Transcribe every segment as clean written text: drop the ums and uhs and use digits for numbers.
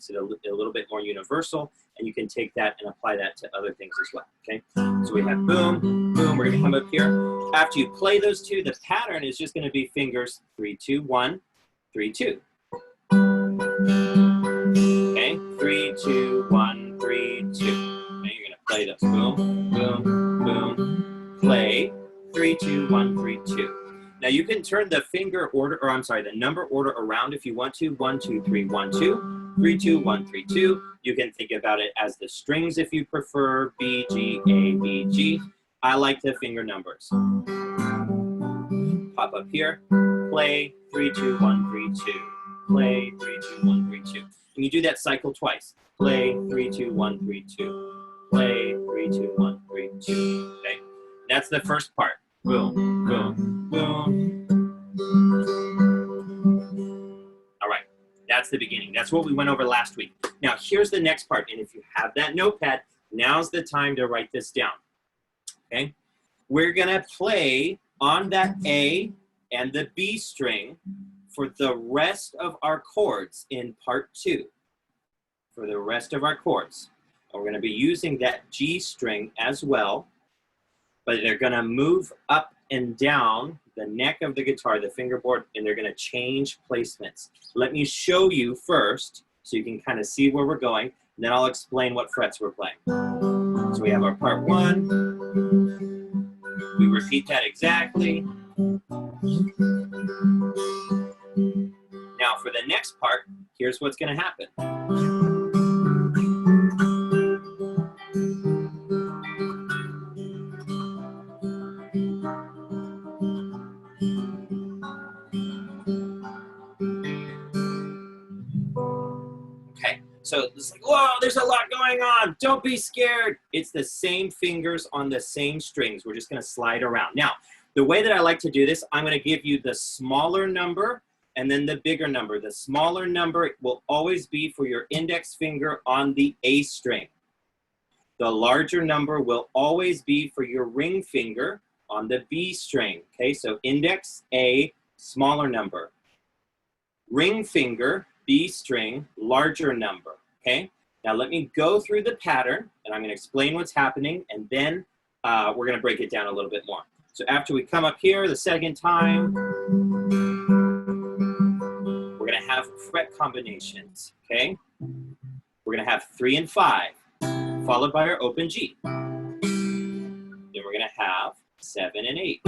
makes it a little bit more universal, and you can take that and apply that to other things as well, okay? So we have boom, boom, we're gonna come up here. After you play those two, the pattern is just gonna be fingers 3, 2, 1, 3, 2. Okay, 3, 2, 1, 3, 2. Okay, you're gonna play those, boom, boom, boom, play, 3, 2, 1, 3, 2. Now you can turn the finger order, or I'm sorry, the number order around if you want to. 1, 2, 3, 1, 2, 3, 2, 1, 3, 2. You can think about it as the strings if you prefer, B, G, A, B, G. I like the finger numbers. Pop up here, play, 3, 2, 1, 3, 2. Play, 3, 2, 1, 3, 2. And you do that cycle twice. Play, 3, 2, 1, 3, 2. Play, 3, 2, 1, 3, 2. Okay? That's the first part. Boom, boom, boom. All right, that's the beginning. That's what we went over last week. Now, here's the next part. And if you have that notepad, now's the time to write this down. Okay? We're going to play on that A and the B string for the rest of our chords in part 2. For the rest of our chords. And we're going to be using that G string as well. But they're going to move up and down the neck of the guitar, the fingerboard, and they're going to change placements. Let me show you first so you can kind of see where we're going, and then I'll explain what frets we're playing. So we have our part 1. We repeat that exactly. Now for the next part, here's what's going to happen. So it's like, whoa, there's a lot going on. Don't be scared. It's the same fingers on the same strings. We're just going to slide around. Now, the way that I like to do this, I'm going to give you the smaller number and then the bigger number. The smaller number will always be for your index finger on the A string. The larger number will always be for your ring finger on the B string. Okay, so index A, smaller number. Ring finger, B string, larger number. Okay, now let me go through the pattern and I'm going to explain what's happening, and then we're going to break it down a little bit more. So after we come up here the second time, we're going to have fret combinations. Okay, we're going to have 3 and 5, followed by our open G. Then we're going to have 7 and 8,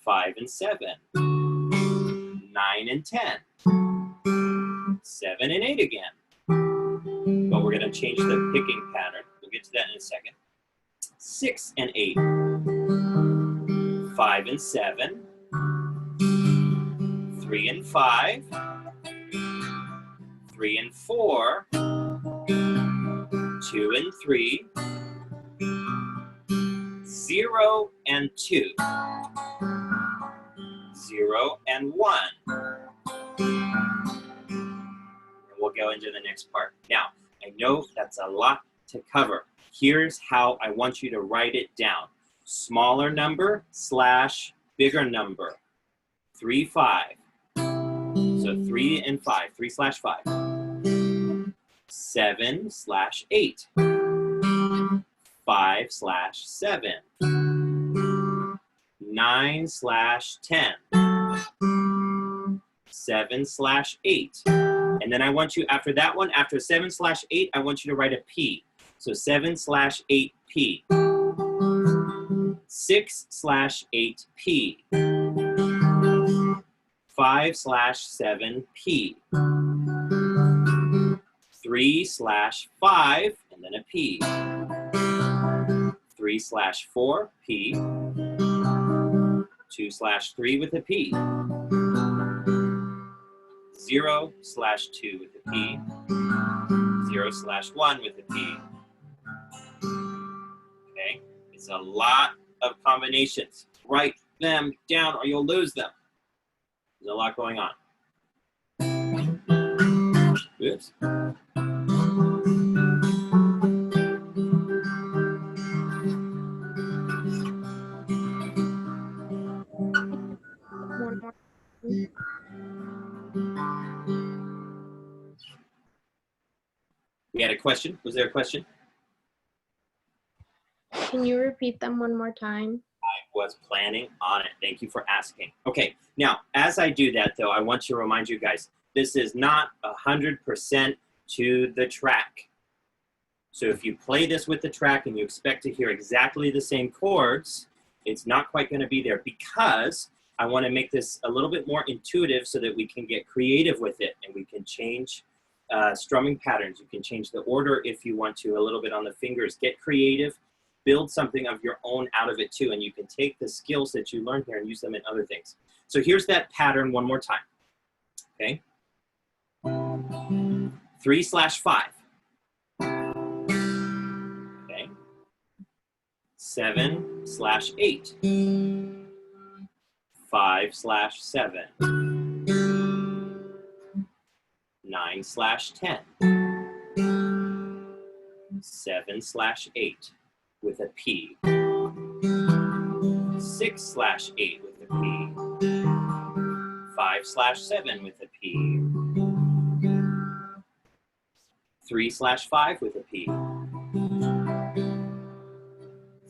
5 and 7, 9 and 10, 7 and 8 again. But we're going to change the picking pattern. We'll get to that in a second. 6 and 8, 5 and 7, 3 and 5, 3 and 4, 2 and 3, 0 and 2, 0 and 1. We'll go into the next part. Now, I know that's a lot to cover. Here's how I want you to write it down. Smaller number slash bigger number. 3, 5. So 3 and 5, 3 slash 5. 7 slash 8. 5 slash 7. 9 slash 10. 7 slash 8. And then I want you, after that one, after 7 slash 8, I want you to write a P. So 7 slash 8 P. 6 slash 8 P. 5 slash 7 P. 3 slash 5, and then a P. 3 slash 4 P. 2 slash 3 with a P. 0 slash 2 with a P. 0 slash 1 with a P. Okay, it's a lot of combinations. Write them down or you'll lose them. There's a lot going on. Oops. We had a question. Was there a question? Can you repeat them one more time? I was planning on it. Thank you for asking. Okay, now, as I do that, though, I want to remind you guys, this is not 100% to the track. So if you play this with the track and you expect to hear exactly the same chords, it's not quite going to be there, because I want to make this a little bit more intuitive so that we can get creative with it and we can change strumming patterns. You can change the order if you want to, a little bit on the fingers. Get creative. Build something of your own out of it too, and you can take the skills that you learn here and use them in other things. So here's that pattern one more time, okay? 3/5, okay? 7/8, 5/7, 9/10, 7/8 with a P, 6/8 with a P, 5/7 with a P, 3/5 with a P,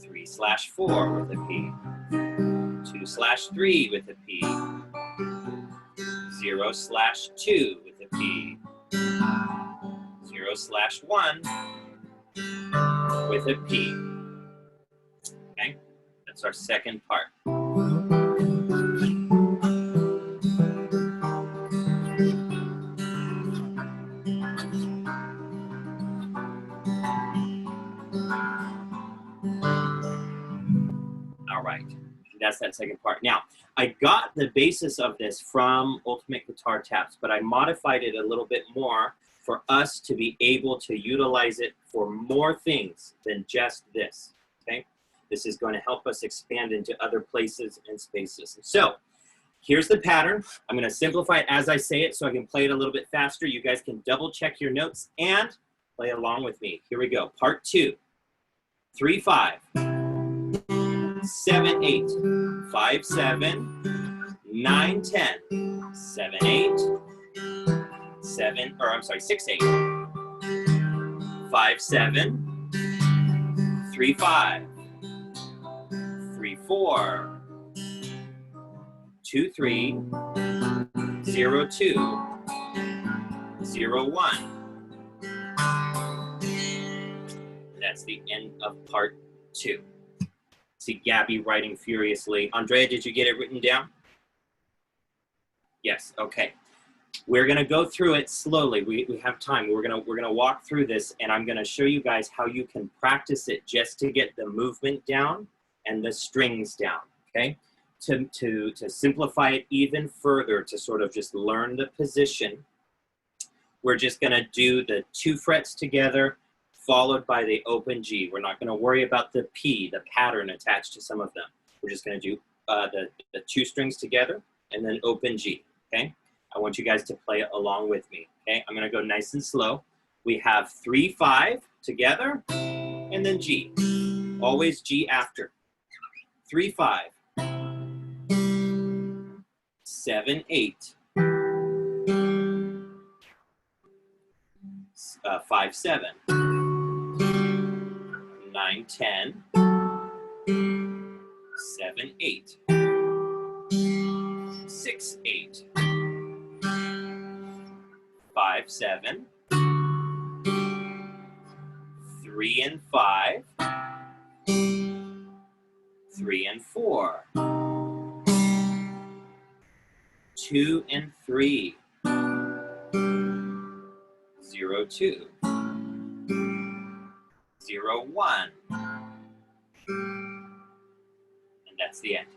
3/4 with a P, 2/3 with a P, 0/2 with a P, 0/1 with a P. Okay, that's our second part. All right, that's that second part. Now, I got the basis of this from Ultimate Guitar Tabs, but I modified it a little bit more for us to be able to utilize it for more things than just this, okay? This is going to help us expand into other places and spaces. So here's the pattern. I'm going to simplify it as I say it so I can play it a little bit faster. You guys can double check your notes and play along with me. Here we go. Part 2. 3/5, 7/8, 5/7, 9/10, 7/8, 6/8, 5/7, 3/5, 3/4, 2/3, 0/2, 0/1. That's the end of part 2. See Gabby writing furiously. Andrea, did you get it written down? Yes, okay. We're gonna go through it slowly. We have time. We're gonna walk through this, and I'm gonna show you guys how you can practice it just to get the movement down and the strings down, okay? To simplify it even further, to sort of just learn the position, we're just gonna do the 2 frets together, followed by the open G. We're not going to worry about the P, the pattern attached to some of them. We're just going to do the 2 strings together and then open G, okay? I want you guys to play along with me, okay? I'm going to go nice and slow. We have 3/5 together and then G. Always G after. 3/5, 7/8, 5/7. 9/10, 7/8, 6/8, 5/7, 3/5, 3/4, 2/3, 0/2, 0/1, and that's the end.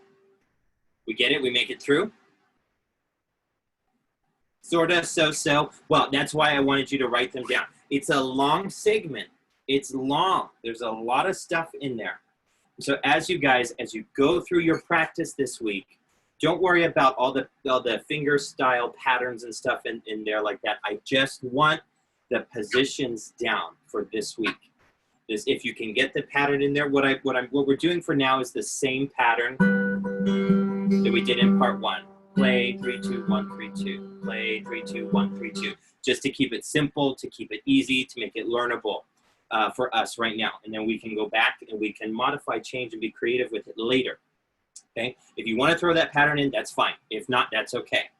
We get it? We make it through? Sorta, so. Well, that's why I wanted you to write them down. It's a long segment. It's long. There's a lot of stuff in there. So as you go through your practice this week, don't worry about all the finger style patterns and stuff in there like that. I just want the positions down for this week. If you can get the pattern in there, what we're doing for now is the same pattern that we did in part 1. Play 3, 2, 1, 3, 2. Play 3, 2, 1, 3, 2. just to keep it simple, to keep it easy, to make it learnable for us right now. And then we can go back and we can modify, change, and be creative with it later. Okay? If you want to throw that pattern in, that's fine. If not, that's okay.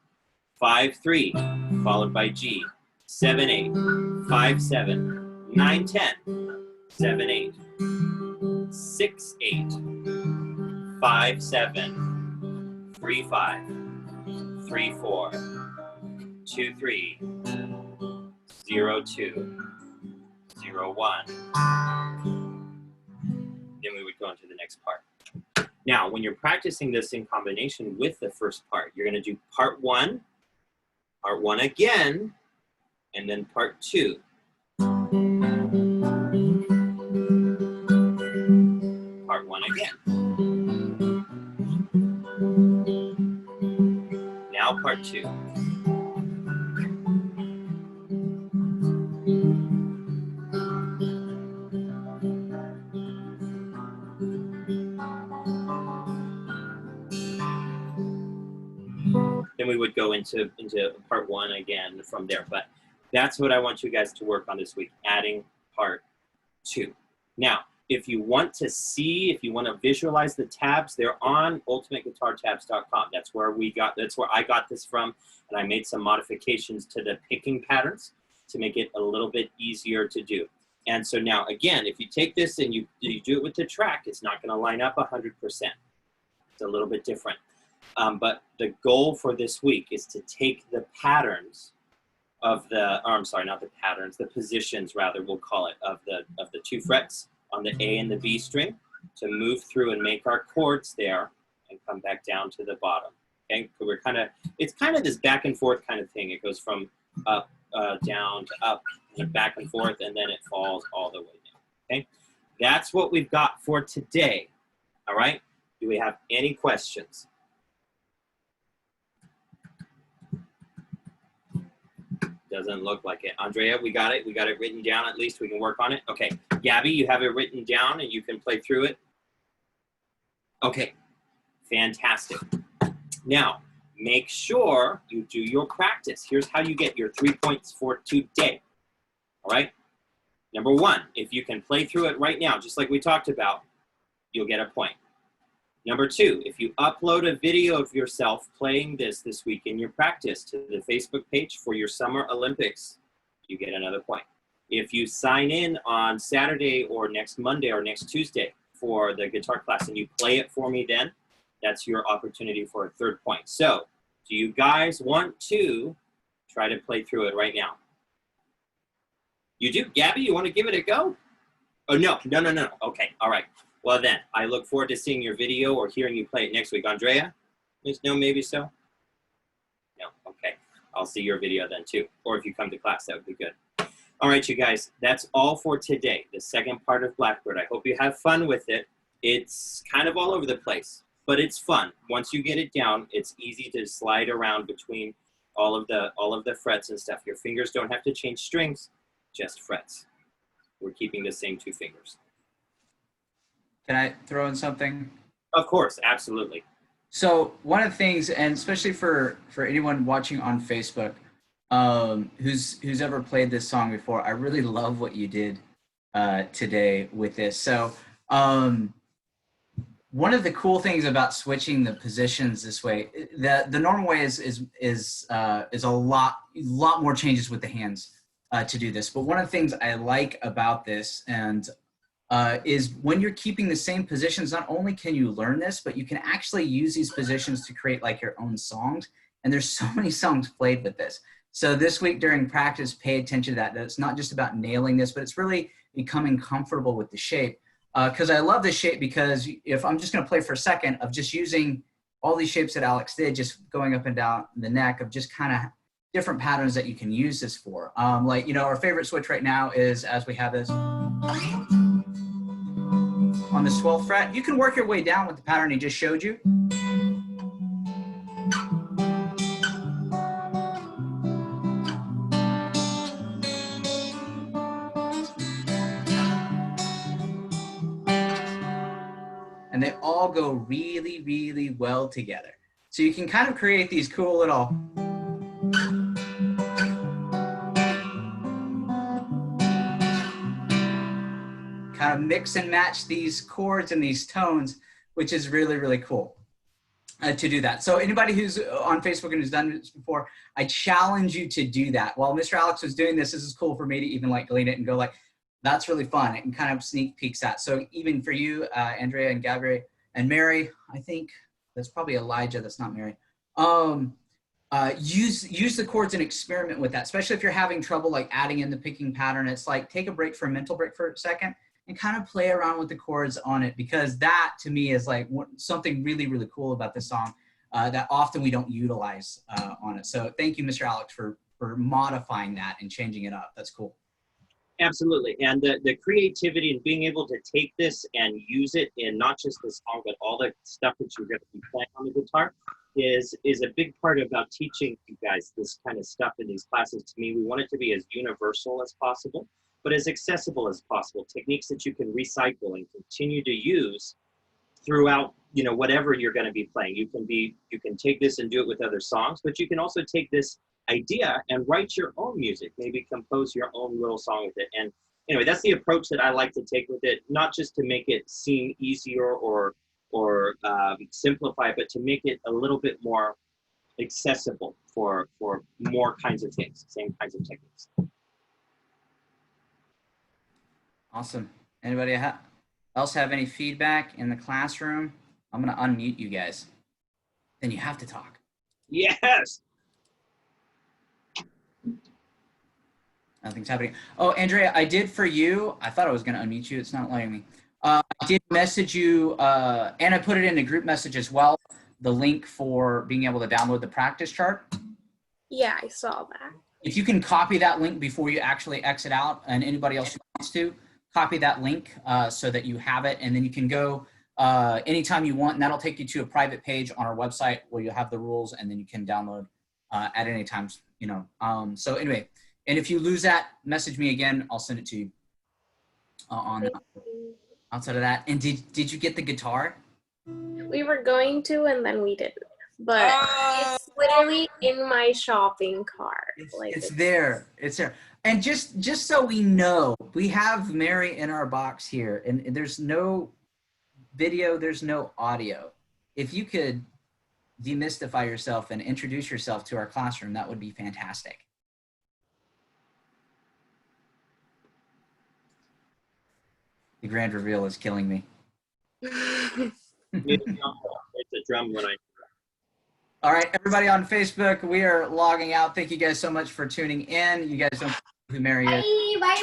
5-3, followed by G. 7-8, 5-7, 9-10, 7-8, 6-8, 5-7, 3-5, 3-4, 2-3, 0-2, 0-1. Then we would go into the next part. Now, when you're practicing this in combination with the first part, you're going to do part one again, and then part 2. Part 1 again. Now part 2. Then we would go into part 1 again from there. But that's what I want you guys to work on this week, adding part 2. Now, if you want to see, if you want to visualize the tabs, they're on ultimateguitartabs.com. That's where I got this from, and I made some modifications to the picking patterns to make it a little bit easier to do. And so now, again, if you take this and you do it with the track, it's not going to line up 100%. It's a little bit different. But the goal for this week is to take the patterns of the, or I'm sorry, not the patterns, the positions rather, we'll call it, of the 2 frets on the A and the B string, to move through and make our chords there and come back down to the bottom. Okay, so it's kind of this back and forth kind of thing. It goes from up, down to up, and back and forth, and then it falls all the way down. Okay, that's what we've got for today. All right, do we have any questions? Doesn't look like it. Andrea, we got it. We got it written down. At least we can work on it. Okay. Gabby, you have it written down and you can play through it. Okay. Fantastic. Now, make sure you do your practice. Here's how you get your 3 points for today. All right. Number 1, if you can play through it right now, just like we talked about, you'll get a point. Number 2, if you upload a video of yourself playing this week in your practice to the Facebook page for your Summer Olympics, you get another point. If you sign in on Saturday or next Monday or next Tuesday for the guitar class and you play it for me then, that's your opportunity for a 3rd point. So, do you guys want to try to play through it right now? You do? Gabby, you want to give it a go? Oh, no. Okay, all right. Well then, I look forward to seeing your video or hearing you play it next week. Andrea? No, maybe so? No, okay. I'll see your video then too. Or if you come to class, that would be good. All right, you guys, that's all for today. The second part of Blackbird. I hope you have fun with it. It's kind of all over the place, but it's fun. Once you get it down, it's easy to slide around between all of the frets and stuff. Your fingers don't have to change strings, just frets. We're keeping the same 2 fingers. Can I throw in something? Of course, absolutely. So one of the things, and especially for anyone watching on Facebook, who's ever played this song before, I really love what you did today with this. So one of the cool things about switching the positions this way, the normal way is a lot more changes with the hands to do this. But one of the things I like about this is when you're keeping the same positions, not only can you learn this, but you can actually use these positions to create like your own songs. And there's so many songs played with this. So this week during practice, pay attention to that. It's not just about nailing this, but it's really becoming comfortable with the shape. Because I love this shape, because if I'm just going to play for a second of just using all these shapes that Alex did, just going up and down the neck of just kind of different patterns that you can use this for. Like, you know, our favorite switch right now is as we have this on the 12th fret. You can work your way down with the pattern he just showed you. And they all go really, really well together. So you can kind of create these cool little kind of mix and match these chords and these tones, which is really, really cool to do that. So anybody who's on Facebook and who's done this before, I challenge you to do that. While Mr. Alex was doing this, this is cool for me to even like glean it and go like, that's really fun, and kind of sneak peeks at. So even for you, Andrea and Gabrielle and Mary, I think that's probably Elijah, that's not Mary. Use the chords and experiment with that, especially if you're having trouble like adding in the picking pattern. It's like take a break for a mental break for a second and kind of play around with the chords on it, because that to me is like something really, really cool about this song that often we don't utilize on it. So thank you, Mr. Alex, for modifying that and changing it up. That's cool. Absolutely. And the creativity and being able to take this and use it in not just the song, but all the stuff that you're going to be playing on the guitar is a big part about teaching you guys this kind of stuff in these classes. To me, we want it to be as universal as possible, but as accessible as possible. Techniques that you can recycle and continue to use throughout, you know, whatever you're going to be playing. You can take this and do it with other songs, but you can also take this idea and write your own music, maybe compose your own little song with it. And anyway, that's the approach that I like to take with it, not just to make it seem easier or simplify, but to make it a little bit more accessible for more kinds of things, same kinds of techniques. Awesome. Anybody else have any feedback in the classroom? I'm going to unmute you guys. Then you have to talk. Yes. Nothing's happening. Oh, Andrea, I did for you. I thought I was going to unmute you. It's not letting me. I did message you, and I put it in a group message as well, the link for being able to download the practice chart. Yeah, I saw that. If you can copy that link before you actually exit out, and anybody else who wants to, copy that link so that you have it, and then you can go anytime you want, and that'll take you to a private page on our website where you'll have the rules, and then you can download at any time, you know. So anyway, and if you lose that, message me again. I'll send it to you on outside of that. And did you get the guitar? We were going to, and then we didn't. But it's literally in my shopping cart. It's there. It's there. And just so we know, we have Mary in our box here, and there's no video, there's no audio. If you could demystify yourself and introduce yourself to our classroom, that would be fantastic. The grand reveal is killing me. It's a drum when I. All right, everybody on Facebook, we are logging out. Thank you guys so much for tuning in. You guys don't know who Mary is. Bye.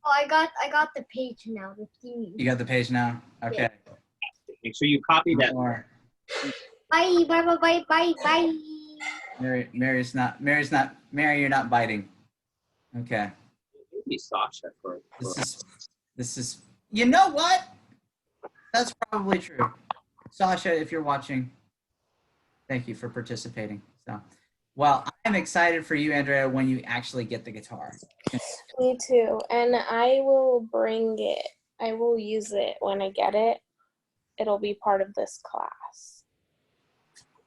Oh, I got the page now. The theme. You got the page now? Okay. Make sure you copy that. More. Bye. Mary, you're not biting. Okay. Maybe Sasha for This is, you know what? That's probably true. Sasha, if you're watching, thank you for participating. So, well, I'm excited for you, Andrea, when you actually get the guitar. Me too. And I will bring it. I will use it when I get it. It'll be part of this class.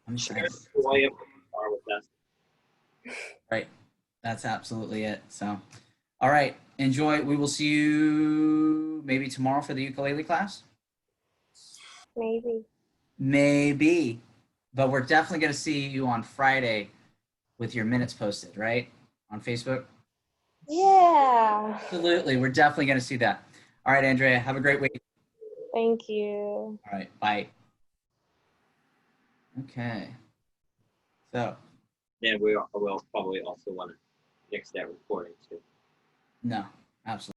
I'm sure. Right. That's absolutely it. So, all right. Enjoy. We will see you maybe tomorrow for the ukulele class. Maybe. But we're definitely going to see you on Friday with your minutes posted, right? On Facebook? Yeah. Absolutely. We're definitely going to see that. All right, Andrea. Have a great week. Thank you. All right. Bye. Okay. So. Yeah, we'll probably also want to fix that recording too. No, absolutely.